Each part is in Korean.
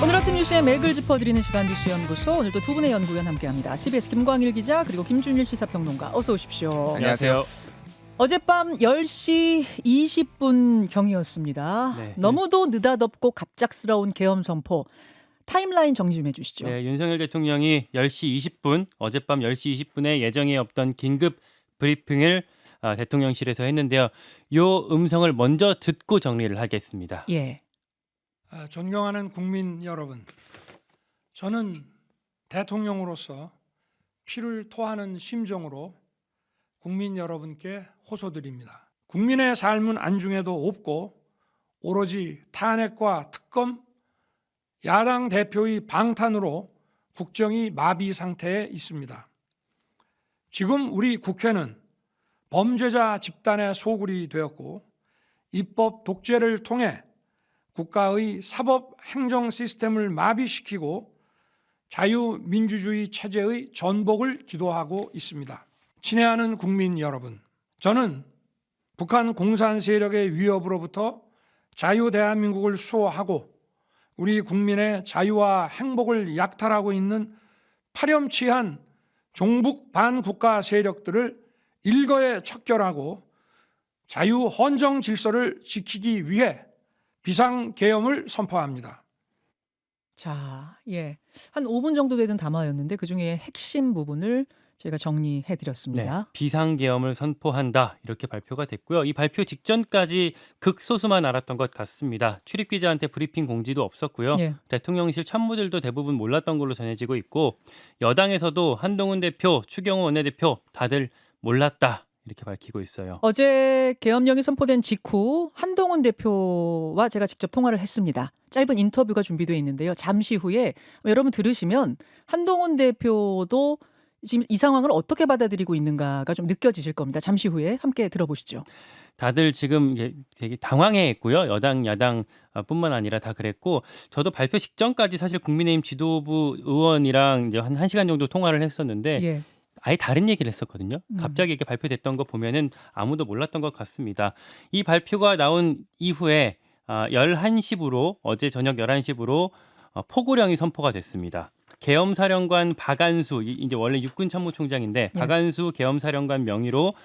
오늘 아침 뉴스의 맥을 짚어드리는 시간 뉴스연구소. 오늘도 두 분의 연구위원 함께합니다. CBS 김광일 기자 그리고 김준일 시사평론가 어서 오십시오. 안녕하세요. 어젯밤 10시 20분 경이었습니다. 네. 너무도 느닷없고 갑작스러운 계엄 선포. 타임라인 정리 좀 해주시죠. 네, 윤석열 대통령이 10시 20분, 어젯밤 10시 20분에 예정에 없던 긴급 브리핑을 대통령실에서 했는데요. 요 음성을 먼저 듣고 정리를 하겠습니다. 예. 존경하는 국민 여러분, 저는 대통령으로서 피를 토하는 심정으로 국민 여러분께 호소드립니다. 국민의 삶은 안중에도 없고 오로지 탄핵과 특검, 야당 대표의 방탄으로 국정이 마비 상태에 있습니다. 지금 우리 국회는 범죄자 집단의 소굴이 되었고 입법 독재를 통해 국가의 사법 행정 시스템을 마비시키고 자유민주주의 체제의 전복을 기도하고 있습니다. 친애하는 국민 여러분, 저는 북한 공산 세력의 위협으로부터 자유 대한민국을 수호하고 우리 국민의 자유와 행복을 약탈하고 있는 파렴치한 종북 반국가 세력들을 일거에 척결하고 자유 헌정 질서를 지키기 위해 비상계엄을 선포합니다. 자, 예. 한 5분 정도 되는 담화였는데 그중에 핵심 부분을 저희가 정리해드렸습니다. 네, 비상계엄을 선포한다 이렇게 발표가 됐고요. 이 발표 직전까지 극소수만 알았던 것 같습니다. 출입기자한테 브리핑 공지도 없었고요. 예. 대통령실 참모들도 대부분 몰랐던 걸로 전해지고 있고 여당에서도 한동훈 대표, 추경호 원내대표 다들 몰랐다 이렇게 밝히고 있어요. 어제 계엄령이 선포된 직후 한동훈 대표와 제가 직접 통화를 했습니다. 짧은 인터뷰가 준비되어 있는데요. 잠시 후에 여러분 들으시면 한동훈 대표도 지금 이 상황을 어떻게 받아들이고 있는가가 좀 느껴지실 겁니다. 잠시 후에 함께 들어보시죠. 다들 지금 되게 당황해했고요. 여당, 야당 뿐만 아니라 다 그랬고 저도 발표 직전까지 사실 국민의힘 지도부 의원이랑 이제 한 1시간 정도 통화를 했었는데 예. 아예 다른 얘기를 했었거든요. 갑자기 이렇게 발표됐던 거 보면은 아무도 몰랐던 것 같습니다. 이 발표가 나온 이후에 11시부로 어제 저녁 11시부로 포고령이 선포가 됐습니다. 계엄사령관 박안수 이제 원래 육군참모총장인데 박안수 계엄사령관 명의로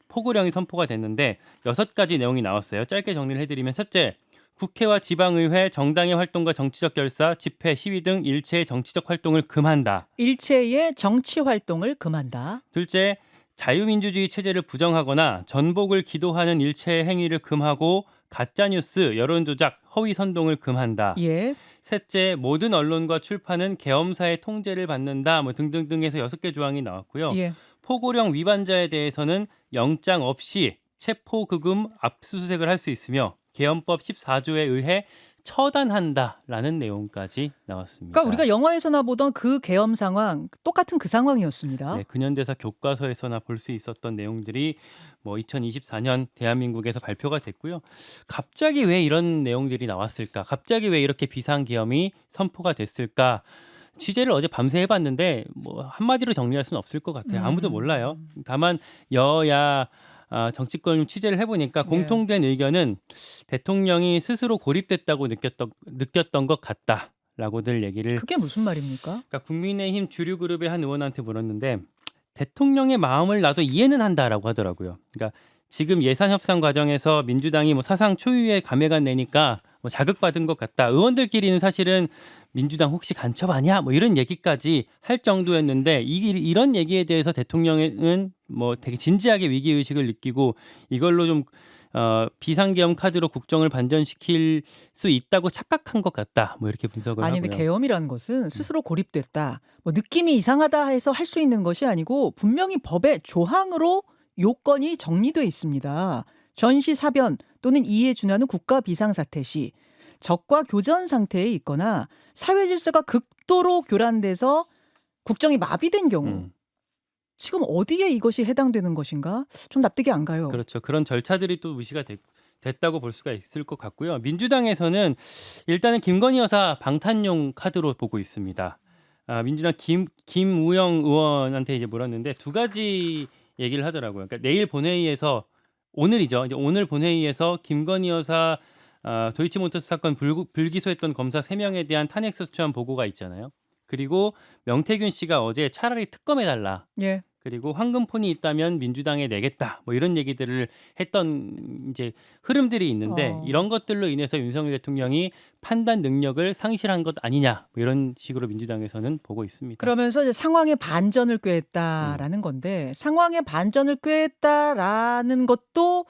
포고령이 선포가 됐는데 6가지 내용이 나왔어요. 짧게 정리를 해드리면 첫째, 국회와 지방의회, 정당의 활동과 정치적 결사, 집회, 시위 등 일체의 정치적 활동을 금한다. 일체의 정치 활동을 금한다. 둘째, 자유민주주의 체제를 부정하거나 전복을 기도하는 일체의 행위를 금하고 가짜뉴스, 여론조작, 허위 선동을 금한다. 예. 셋째, 모든 언론과 출판은 계엄사의 통제를 받는다. 뭐 등등등 해서 6개 조항이 나왔고요. 예. 포고령 위반자에 대해서는 영장 없이 체포급음 압수수색을 할 수 있으며 계엄법 14조에 의해 처단한다라는 내용까지 나왔습니다. 그러니까 우리가 영화에서나 보던 그 계엄 상황 똑같은 그 상황이었습니다. 네, 근현대사 교과서에서나 볼 수 있었던 내용들이 뭐 2024년 대한민국에서 발표가 됐고요. 갑자기 왜 이런 내용들이 나왔을까? 갑자기 왜 이렇게 비상계엄이 선포가 됐을까? 취재를 어제 밤새 해봤는데 뭐 한마디로 정리할 수는 없을 것 같아요. 아무도 몰라요. 다만 여야 정치권 취재를 해보니까 공통된 의견은 대통령이 스스로 고립됐다고 느꼈던 것 같다라고들 얘기를. 그게 무슨 말입니까? 그러니까 국민의힘 주류 그룹의 한 의원한테 물었는데 대통령의 마음을 나도 이해는 한다라고 하더라고요. 그러니까 지금 예산 협상 과정에서 민주당이 뭐 사상 초유의 감액안 내니까 뭐 자극받은 것 같다. 의원들끼리는 사실은 민주당 혹시 간첩 아니야? 뭐 이런 얘기까지 할 정도였는데 이런 얘기에 대해서 대통령은 뭐 되게 진지하게 위기 의식을 느끼고 이걸로 좀 비상계엄 카드로 국정을 반전시킬 수 있다고 착각한 것 같다. 뭐 이렇게 분석을 아니 하고요. 근데 계엄이라는 것은 스스로 고립됐다. 뭐 느낌이 이상하다 해서 할 수 있는 것이 아니고 분명히 법의 조항으로 요건이 정리돼 있습니다. 전시 사변 또는 이에 준하는 국가 비상사태 시 적과 교전 상태에 있거나 사회 질서가 극도로 교란돼서 국정이 마비된 경우 지금 어디에 이것이 해당되는 것인가? 좀 납득이 안 가요. 그렇죠. 그런 절차들이 또 무시가 됐다고 볼 수가 있을 것 같고요. 민주당에서는 일단은 김건희 여사 방탄용 카드로 보고 있습니다. 민주당 김우영 의원한테 이제 물었는데 두 가지 얘기를 하더라고요. 그러니까 내일 본회의에서 오늘이죠. 이제 오늘 본회의에서 김건희 여사 도이치모터스 사건 불기소했던 검사 3명에 대한 탄핵소추안 보고가 있잖아요. 그리고 명태균 씨가 어제 차라리 특검해달라. 예. 그리고 황금폰이 있다면 민주당에 내겠다. 뭐 이런 얘기들을 했던 이제 흐름들이 있는데 이런 것들로 인해서 윤석열 대통령이 판단 능력을 상실한 것 아니냐. 뭐 이런 식으로 민주당에서는 보고 있습니다. 그러면서 이제 상황의 반전을 꾀했다라는 건데 상황의 반전을 꾀했다라는 것도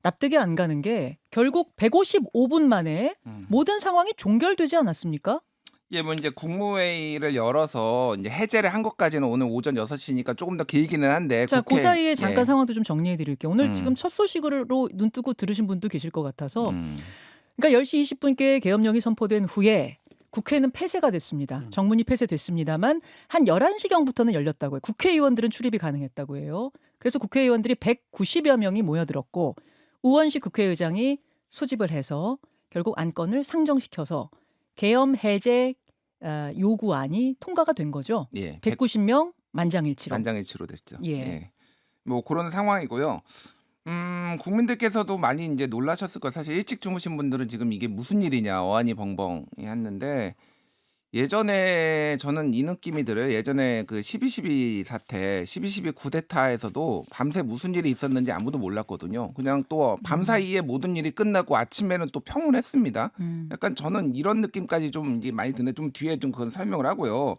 납득이 안 가는 게 결국 155분 만에 모든 상황이 종결되지 않았습니까? 예, 뭐 이제 국무회의를 열어서 이제 해제를 한 것까지는 오늘 오전 6시니까 조금 더 길기는 한데 자, 그 사이에 잠깐 예. 상황도 좀 정리해 드릴게요. 오늘 음. 지금 첫 소식으로 눈 뜨고 들으신 분도 계실 것 같아서 그러니까 10시 20분께 계엄령이 선포된 후에 국회는 폐쇄가 됐습니다. 정문이 폐쇄됐습니다만 한 11시경부터는 열렸다고 해요. 국회의원들은 출입이 가능했다고 해요. 그래서 국회의원들이 190여 명이 모여들었고 우원식 국회의장이 소집을 해서 결국 안건을 상정시켜서 계엄 해제 요구안이 통과가 된 거죠. 예, 190명 만장일치로. 만장일치로 됐죠. 예. 뭐 그런 상황이고요. 국민들께서도 많이 이제 놀라셨을 거예요. 사실 일찍 주무신 분들은 지금 이게 무슨 일이냐 어안이 벙벙 했는데 예전에 저는 이 느낌이 들어요. 예전에 그 12.12 사태, 12.12 쿠데타에서도 밤새 무슨 일이 있었는지 아무도 몰랐거든요. 그냥 또 밤사이에 모든 일이 끝나고 아침에는 또 평온했습니다. 약간 저는 이런 느낌까지 좀 이게 많이 드는데 좀 뒤에 좀 그건 설명을 하고요.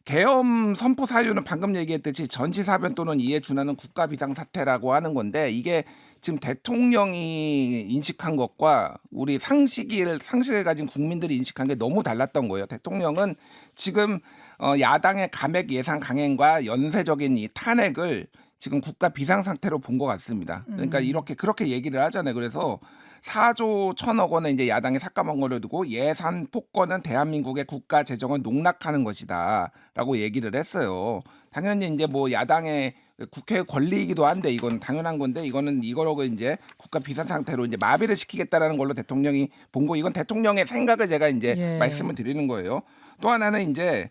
계엄 선포 사유는 방금 얘기했듯이 전시사변 또는 이에 준하는 국가 비상 사태라고 하는 건데 이게 지금 대통령이 인식한 것과 우리 상식을 가진 국민들이 인식한 게 너무 달랐던 거예요. 대통령은 지금 야당의 감액 예산 강행과 연쇄적인 이 탄핵을 지금 국가 비상 상태로 본 것 같습니다. 그러니까 그렇게 얘기를 하잖아요. 그래서 4조 1천억 원의 이제 야당이 삭감한 두고 예산 폭거는 대한민국의 국가 재정을 농락하는 것이다라고 얘기를 했어요. 당연히 이제 뭐 야당의 국회 권리이기도 한데 이건 당연한 건데 이거로 이제 국가 비상 상태로 이제 마비를 시키겠다라는 걸로 대통령이 본 거 이건 대통령의 생각을 제가 이제 예. 말씀을 드리는 거예요. 또 하나는 이제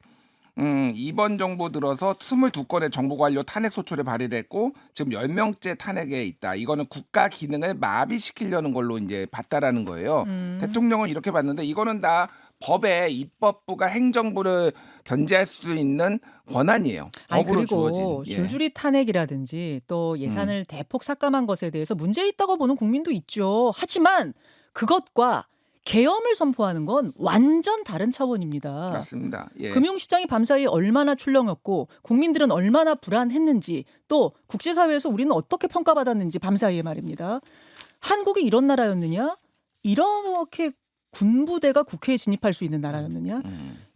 이번 정부 들어서 22건의 정부 관료 탄핵 소추를 발의를 했고 지금 10명째 탄핵에 있다. 이거는 국가 기능을 마비시키려는 걸로 이제 봤다라는 거예요. 대통령은 이렇게 봤는데 이거는 다 법에 입법부가 행정부를 견제할 수 있는 권한이에요. 아니 법으로 그리고 주어진. 예. 줄줄이 탄핵이라든지 또 예산을 대폭 삭감한 것에 대해서 문제 있다고 보는 국민도 있죠. 하지만 그것과 계엄을 선포하는 건 완전 다른 차원입니다. 맞습니다. 예. 금융시장이 밤사이 얼마나 출렁였고 국민들은 얼마나 불안했는지 또 국제사회에서 우리는 어떻게 평가받았는지 밤사이에 말입니다. 한국이 이런 나라였느냐? 이렇게 군부대가 국회에 진입할 수 있는 나라였느냐?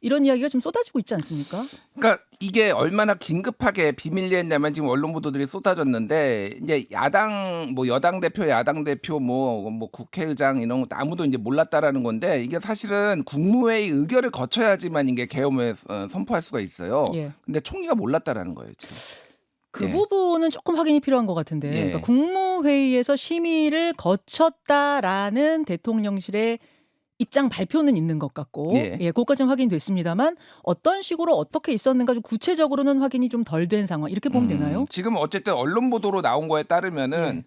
이런 이야기가 지금 쏟아지고 있지 않습니까? 그러니까 이게 얼마나 긴급하게 비밀리했냐면 지금 언론 보도들이 쏟아졌는데 이제 여당 대표, 야당 대표, 뭐 국회의장 이런 것도 아무도 이제 몰랐다라는 건데 이게 사실은 국무회의 의결을 거쳐야지만 이게 계엄을 선포할 수가 있어요. 예. 근데 총리가 몰랐다라는 거예요 지금. 그 예. 부분은 조금 확인이 필요한 것 같은데 예. 그러니까 국무회의에서 심의를 거쳤다라는 대통령실의 입장 발표는 있는 것 같고 예. 그것까지 는 확인됐습니다만 어떤 식으로 어떻게 있었는가 좀 구체적으로는 확인이 좀 덜 된 상황 이렇게 보면 되나요? 지금 어쨌든 언론 보도로 나온 거에 따르면은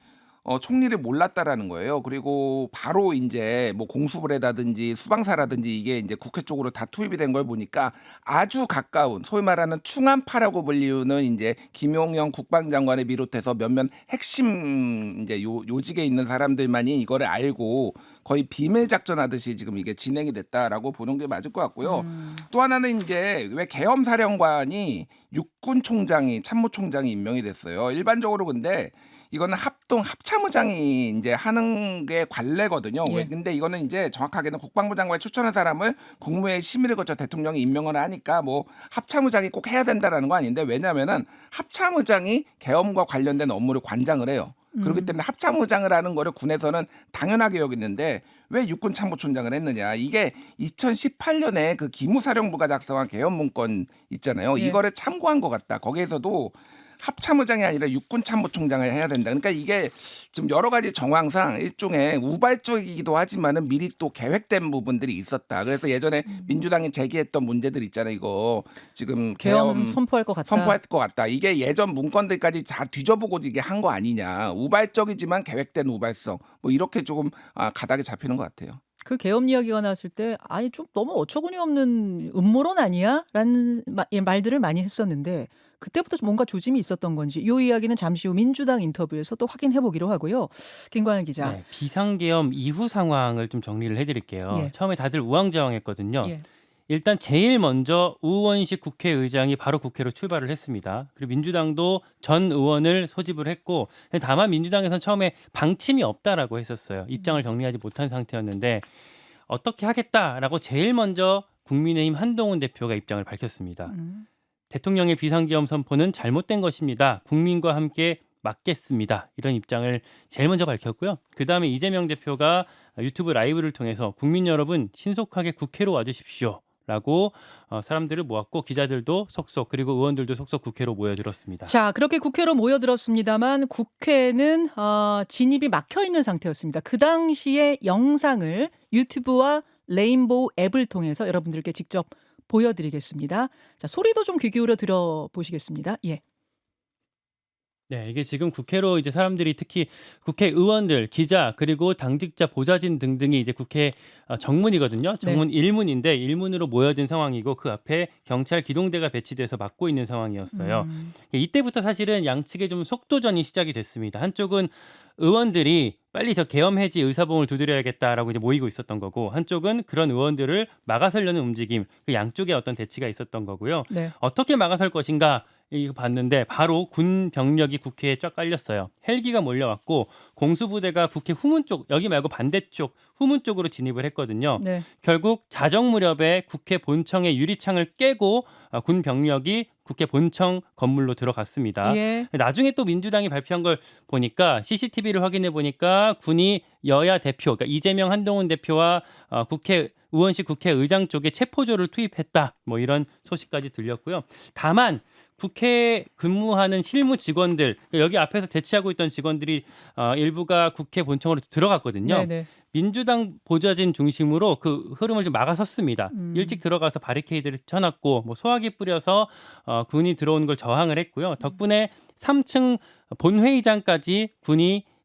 총리를 몰랐다라는 거예요. 그리고 바로 이제 뭐 공수부라든지 수방사라든지 이게 이제 국회 쪽으로 다 투입이 된 걸 보니까 아주 가까운 소위 말하는 충안파라고 불리우는 이제 김용현 국방장관을 비롯해서 몇몇 핵심 이제 요직에 있는 사람들만이 이거를 알고 거의 비밀 작전하듯이 지금 이게 진행이 됐다라고 보는 게 맞을 것 같고요. 또 하나는 이제 왜 계엄사령관이 육군 총장이 참모총장이 임명이 됐어요. 일반적으로 근데 이거는 합참의장이 이제 하는 게 관례거든요. 예. 근데 이거는 이제 정확하게는 국방부 장관이 추천한 사람을 국무회의 심의를 거쳐 대통령이 임명을 하니까 뭐 합참의장이 꼭 해야 된다라는 거 아닌데 왜냐하면은 합참의장이 계엄과 관련된 업무를 관장을 해요. 그렇기 때문에 합참의장을 하는 거를 군에서는 당연하게 여기는데 왜 육군 참모총장을 했느냐. 이게 2018년에 그 기무사령부가 작성한 계엄 문건 있잖아요. 예. 이거를 참고한 것 같다. 거기에서도 합참의장이 아니라 육군 참모총장을 해야 된다. 그러니까 이게 지금 여러 가지 정황상 일종의 우발적이기도 하지만은 미리 또 계획된 부분들이 있었다. 그래서 예전에 민주당이 제기했던 문제들 있잖아요. 이거 지금 계엄 선포할 것 같다. 선포할 것 같다. 이게 예전 문건들까지 다 뒤져보고 이게 한 거 아니냐. 우발적이지만 계획된 우발성. 뭐 이렇게 조금 가닥이 잡히는 것 같아요. 그 계엄 이야기가 나왔을 때 아니 좀 너무 어처구니 없는 음모론 아니야? 라는 말들을 많이 했었는데 그때부터 뭔가 조짐이 있었던 건지 이 이야기는 잠시 후 민주당 인터뷰에서 또 확인해 보기로 하고요. 김관일 기자. 네, 비상계엄 이후 상황을 좀 정리를 해드릴게요. 예. 처음에 다들 우왕좌왕했거든요. 예. 일단 제일 먼저 우원식 국회의장이 바로 국회로 출발을 했습니다. 그리고 민주당도 전 의원을 소집을 했고 다만 민주당에서는 처음에 방침이 없다라고 했었어요. 입장을 정리하지 못한 상태였는데 어떻게 하겠다라고 제일 먼저 국민의힘 한동훈 대표가 입장을 밝혔습니다. 대통령의 비상계엄 선포는 잘못된 것입니다. 국민과 함께 막겠습니다. 이런 입장을 제일 먼저 밝혔고요. 그다음에 이재명 대표가 유튜브 라이브를 통해서 국민 여러분 신속하게 국회로 와주십시오. 라고 사람들을 모았고 기자들도 속속 그리고 의원들도 속속 국회로 모여들었습니다. 자, 그렇게 국회로 모여들었습니다만 국회는 진입이 막혀 있는 상태였습니다. 그 당시의 영상을 유튜브와 레인보우 앱을 통해서 여러분들께 직접 보여드리겠습니다. 자, 소리도 좀 귀 기울여 들어보시겠습니다. 예. 네, 이게 지금 국회로 이제 사람들이 특히 국회의원들, 기자 그리고 당직자, 보좌진 등등이 이제 국회 정문이거든요. 정문 1문인데 1문으로 모여진 상황이고 그 앞에 경찰 기동대가 배치돼서 막고 있는 상황이었어요. 이때부터 사실은 양측의 좀 속도전이 시작이 됐습니다. 한쪽은 의원들이 빨리 저 계엄 해지 의사봉을 두드려야겠다라고 이제 모이고 있었던 거고 한쪽은 그런 의원들을 막아서려는 움직임, 그 양쪽의 어떤 대치가 있었던 거고요. 네. 어떻게 막아설 것인가 이거 봤는데 바로 군 병력이 국회에 쫙 깔렸어요. 헬기가 몰려왔고 공수부대가 국회 후문 쪽 여기 말고 반대쪽 후문 쪽으로 진입을 했거든요. 네. 결국 자정 무렵에 국회 본청의 유리창을 깨고 군 병력이 국회 본청 건물로 들어갔습니다. 예. 나중에 또 민주당이 발표한 걸 보니까 CCTV를 확인해 보니까 군이 여야 대표, 그러니까 이재명 한동훈 대표와 국회 의원실 국회의장 쪽에 체포조를 투입했다. 뭐 이런 소식까지 들렸고요. 다만 국회에 근무하는 실무 직원들 여기 앞에서 대치하고 있던 직원들이 일부가 국회 본청으로 들어갔거든요. 네네. 민주당 보좌진 중심으로 그 흐름을 좀 막아섰습니다. 일찍 들어가서 바리케이드를 쳐놨고 뭐 소화기 뿌려서 군이 들어오는 걸 저항을 했고요. 덕분에 3층 본회의장까지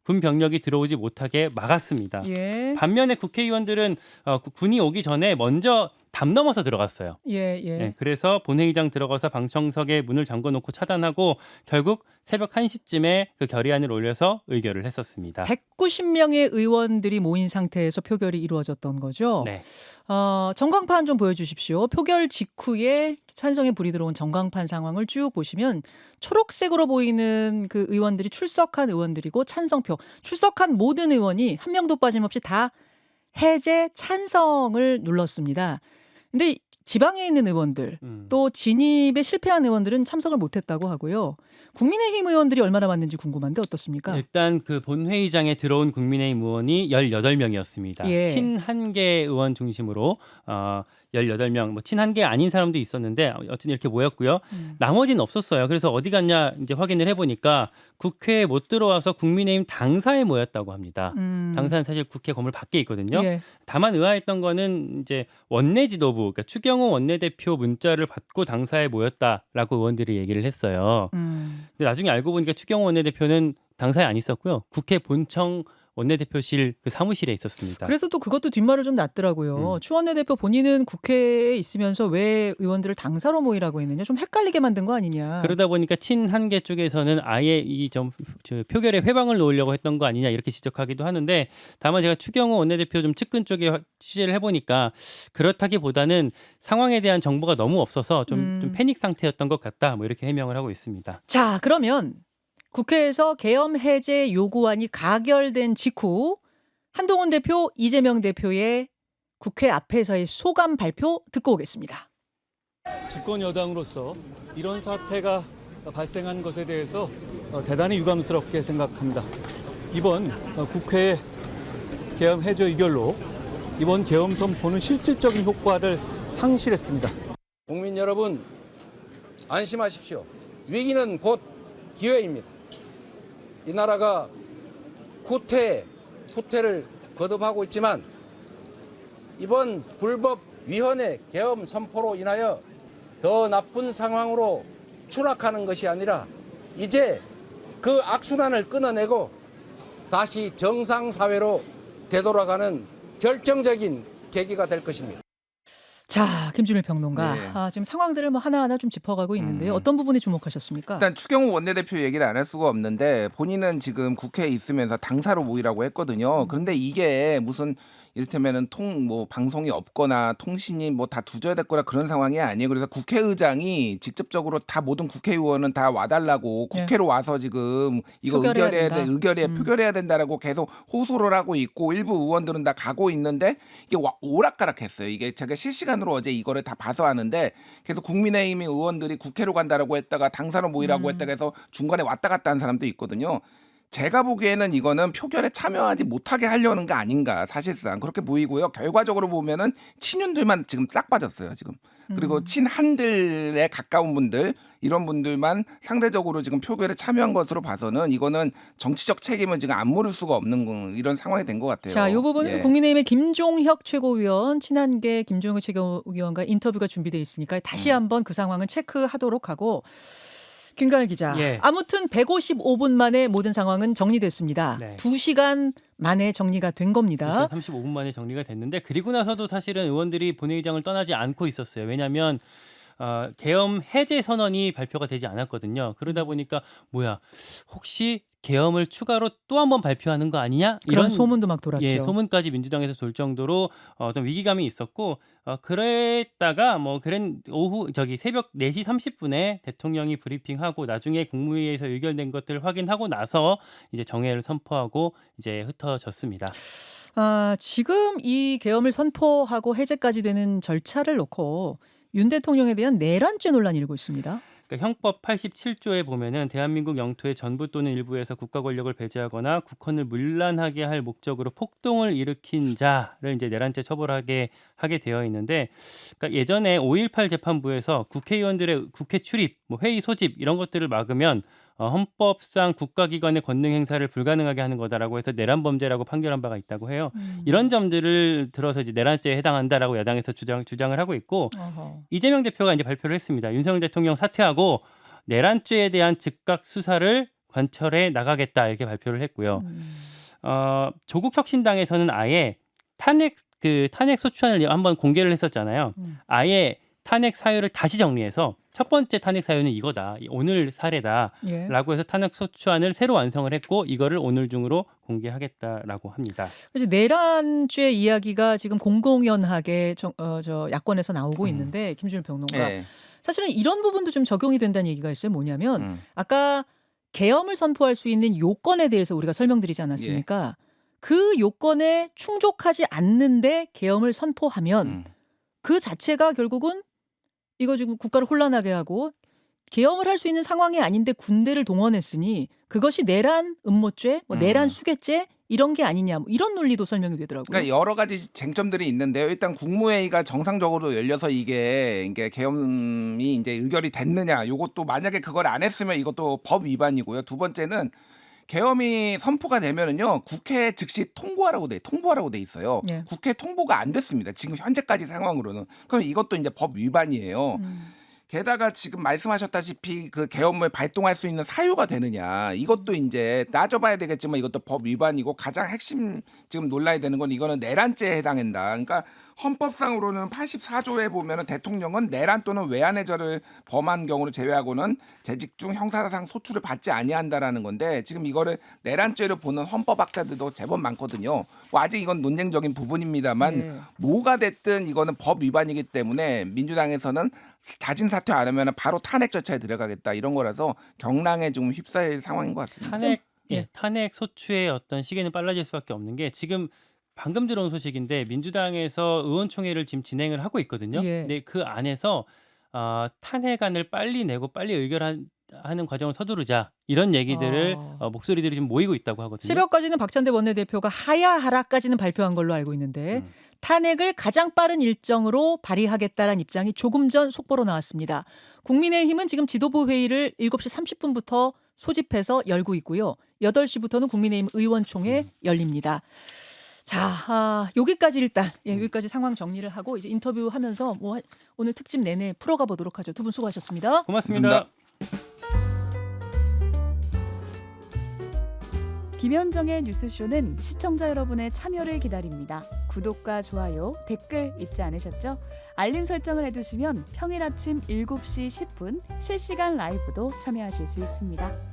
군 병력이 들어오지 못하게 막았습니다. 예. 반면에 국회의원들은 군이 오기 전에 먼저 담 넘어서 들어갔어요. 예. 예. 네, 그래서 본회의장 들어가서 방청석에 문을 잠궈놓고 차단하고 결국 새벽 1시쯤에 그 결의안을 올려서 의결을 했었습니다. 190명의 의원들이 모인 상태에서 표결이 이루어졌던 거죠. 네. 전광판 좀 보여주십시오. 표결 직후에 찬성에 불이 들어온 전광판 상황을 쭉 보시면 초록색으로 보이는 그 의원들이 출석한 의원들이고 찬성표 출석한 모든 의원이 한 명도 빠짐없이 다 해제 찬성을 눌렀습니다. 근데 지방에 있는 의원들 또 진입에 실패한 의원들은 참석을 못했다고 하고요. 국민의힘 의원들이 얼마나 많는지 궁금한데 어떻습니까? 일단 그 본회의장에 들어온 국민의힘 의원이 18명이었습니다. 예. 친한계 의원 중심으로 18명, 뭐 친한계 아닌 사람도 있었는데 어쨌든 이렇게 모였고요. 나머지는 없었어요. 그래서 어디 갔냐 이제 확인을 해보니까 국회에 못 들어와서 국민의힘 당사에 모였다고 합니다. 당사는 사실 국회 건물 밖에 있거든요. 예. 다만 의아했던 거는 이제 원내 지도부, 그러니까 추경호 원내대표 문자를 받고 당사에 모였다라고 의원들이 얘기를 했어요. 근데 나중에 알고 보니까 추경호 원내대표는 당사에 안 있었고요. 국회 본청 원내대표실 그 사무실에 있었습니다. 그래서 또 그것도 뒷말을 좀 났더라고요. 추 원내대표 본인은 국회에 있으면서 왜 의원들을 당사로 모이라고 했느냐. 좀 헷갈리게 만든 거 아니냐. 그러다 보니까 친한계 쪽에서는 아예 이 좀 표결에 회방을 놓으려고 했던 거 아니냐 이렇게 지적하기도 하는데 다만 제가 추경호 원내대표 좀 측근 쪽에 취재를 해보니까 그렇다기보다는 상황에 대한 정보가 너무 없어서 좀 패닉 상태였던 것 같다. 뭐 이렇게 해명을 하고 있습니다. 자, 그러면 국회에서 계엄 해제 요구안이 가결된 직후 한동훈 대표, 이재명 대표의 국회 앞에서의 소감 발표 듣고 오겠습니다. 집권 여당으로서 이런 사태가 발생한 것에 대해서 대단히 유감스럽게 생각합니다. 이번 국회 계엄 해제 의결로 이번 계엄 선포는 실질적인 효과를 상실했습니다. 국민 여러분 안심하십시오. 위기는 곧 기회입니다. 이 나라가 후퇴를 거듭하고 있지만 이번 불법 위헌의 계엄 선포로 인하여 더 나쁜 상황으로 추락하는 것이 아니라 이제 그 악순환을 끊어내고 다시 정상사회로 되돌아가는 결정적인 계기가 될 것입니다. 자, 김준일 평론가. 네. 지금 상황들을 뭐 하나하나 좀 짚어가고 있는데요. 어떤 부분에 주목하셨습니까? 일단 추경호 원내대표 얘기를 안 할 수가 없는데 본인은 지금 국회에 있으면서 당사로 모이라고 했거든요. 그런데 이게 무슨 이를테면은 뭐 방송이 없거나 통신이 뭐 다 두져야 됐거나 그런 상황이 아니에요. 그래서 국회의장이 직접적으로 다 모든 국회의원은 다 와달라고 국회로 와서 지금 이거 표결해야 된다. 표결해야 된다라고 계속 호소를 하고 있고 일부 의원들은 다 가고 있는데 이게 오락가락했어요. 이게 제가 실시간으로 어제 이거를 다 봐서 하는데 계속 국민의힘 의원들이 국회로 간다라고 했다가 당사로 모이라고 했다가 해서 중간에 왔다 갔다 한 사람도 있거든요. 제가 보기에는 이거는 표결에 참여하지 못하게 하려는 거 아닌가 사실상 그렇게 보이고요. 결과적으로 보면은 친윤들만 지금 싹 빠졌어요. 지금 그리고 친한들에 가까운 분들 이런 분들만 상대적으로 지금 표결에 참여한 것으로 봐서는 이거는 정치적 책임을 지금 안 물을 수가 없는 이런 상황이 된 것 같아요. 자, 이 부분은 예. 국민의힘의 김종혁 최고위원, 친한계 김종혁 최고위원과 인터뷰가 준비되어 있으니까 다시 한번 그 상황은 체크하도록 하고 김가을 기자. 예. 아무튼 155분 만에 모든 상황은 정리됐습니다. 네. 2시간 만에 정리가 된 겁니다. 35분 만에 정리가 됐는데 그리고 나서도 사실은 의원들이 본회의장을 떠나지 않고 있었어요. 왜냐하면 계엄 해제 선언이 발표가 되지 않았거든요. 그러다 보니까 뭐야 혹시 계엄을 추가로 또 한 번 발표하는 거 아니냐? 그런 소문도 막 돌았죠. 예, 소문까지 민주당에서 돌 정도로 어떤 위기감이 있었고 그랬다가 오후 새벽 4시 30분에 대통령이 브리핑하고 나중에 국무회의에서 의결된 것들을 확인하고 나서 이제 정회를 선포하고 이제 흩어졌습니다. 지금 이 계엄을 선포하고 해제까지 되는 절차를 놓고 윤 대통령에 대한 내란죄 논란이 일고 있습니다. 그러니까 형법 87조에 보면은 대한민국 영토의 전부 또는 일부에서 국가 권력을 배제하거나 국헌을 문란하게 할 목적으로 폭동을 일으킨 자를 이제 내란죄 처벌하게 하게 되어 있는데, 그러니까 예전에 5.18 재판부에서 국회의원들의 국회 출입, 뭐 회의 소집 이런 것들을 막으면 헌법상 국가기관의 권능 행사를 불가능하게 하는 거다라고 해서 내란 범죄라고 판결한 바가 있다고 해요. 이런 점들을 들어서 이제 내란죄에 해당한다라고 야당에서 주장을 하고 있고 어허. 이재명 대표가 이제 발표를 했습니다. 윤석열 대통령 사퇴하고 내란죄에 대한 즉각 수사를 관철해 나가겠다 이렇게 발표를 했고요. 조국 혁신당에서는 아예 탄핵 소추안을 한번 공개를 했었잖아요. 아예 탄핵 사유를 다시 정리해서 첫 번째 탄핵 사유는 이거다. 오늘 사례다라고 예. 해서 탄핵 소추안을 새로 완성을 했고 이거를 오늘 중으로 공개하겠다라고 합니다. 그래서 내란죄 이야기가 지금 공공연하게 저 야권에서 나오고 있는데 김준일 평론가. 예. 사실은 이런 부분도 좀 적용이 된다는 얘기가 있어요. 뭐냐면 아까 계엄을 선포할 수 있는 요건에 대해서 우리가 설명드리지 않았습니까? 그 요건에 충족하지 않는데 계엄을 선포하면 그 자체가 결국은 이거 지금 국가를 혼란하게 하고 계엄을 할 수 있는 상황이 아닌데 군대를 동원했으니 그것이 내란 음모죄, 뭐 내란 수괴죄 이런 게 아니냐 뭐 이런 논리도 설명이 되더라고요. 그러니까 여러 가지 쟁점들이 있는데요. 일단 국무회의가 정상적으로 열려서 이게 계엄이 이제 의결이 됐느냐, 이것도 만약에 그걸 안 했으면 이것도 법 위반이고요. 두 번째는 계엄이 선포가 되면은요 국회 즉시 통보하라고 돼 있어요. 예. 국회 통보가 안 됐습니다. 지금 현재까지 상황으로는. 그럼 이것도 이제 법 위반이에요. 게다가 지금 말씀하셨다시피 그 계엄을 발동할 수 있는 사유가 되느냐 이것도 이제 따져봐야 되겠지만 이것도 법 위반이고 가장 핵심 지금 논란이 되는 건 이거는 내란죄에 해당한다. 그러니까 헌법상으로는 84조에 보면은 대통령은 내란 또는 외환의 죄를 범한 경우를 제외하고는 재직 중 형사상 소출을 받지 아니한다라는 건데 지금 이거를 내란죄로 보는 헌법학자들도 제법 많거든요. 뭐 아직 이건 논쟁적인 부분입니다만 네. 뭐가 됐든 이거는 법 위반이기 때문에 민주당에서는 자진 사퇴 안 하면 바로 탄핵 절차에 들어가겠다 이런 거라서 경랑에 좀 휩싸일 상황인 것 같습니다. 탄핵 소추의 어떤 시기는 빨라질 수밖에 없는 게 지금 방금 들어온 소식인데 민주당에서 의원총회를 지금 진행을 하고 있거든요. 예. 근데 그 안에서 탄핵안을 빨리 내고 빨리 의결하는 과정을 서두르자 이런 얘기들을 목소리들이 좀 모이고 있다고 하거든요. 새벽까지는 박찬대 원내대표가 하야하라까지는 발표한 걸로 알고 있는데 탄핵을 가장 빠른 일정으로 발의하겠다는 입장이 조금 전 속보로 나왔습니다. 국민의힘은 지금 지도부 회의를 7시 30분부터 소집해서 열고 있고요. 8시부터는 국민의힘 의원총회 열립니다. 자, 여기까지 일단 여기까지 상황 정리를 하고 이제 인터뷰하면서 뭐 오늘 특집 내내 풀어가 보도록 하죠. 두 분 수고하셨습니다. 고맙습니다. 김현정의 뉴스쇼는 시청자 여러분의 참여를 기다립니다. 구독과 좋아요, 댓글 잊지 않으셨죠? 알림 설정을 해두시면 평일 아침 7시 10분 실시간 라이브도 참여하실 수 있습니다.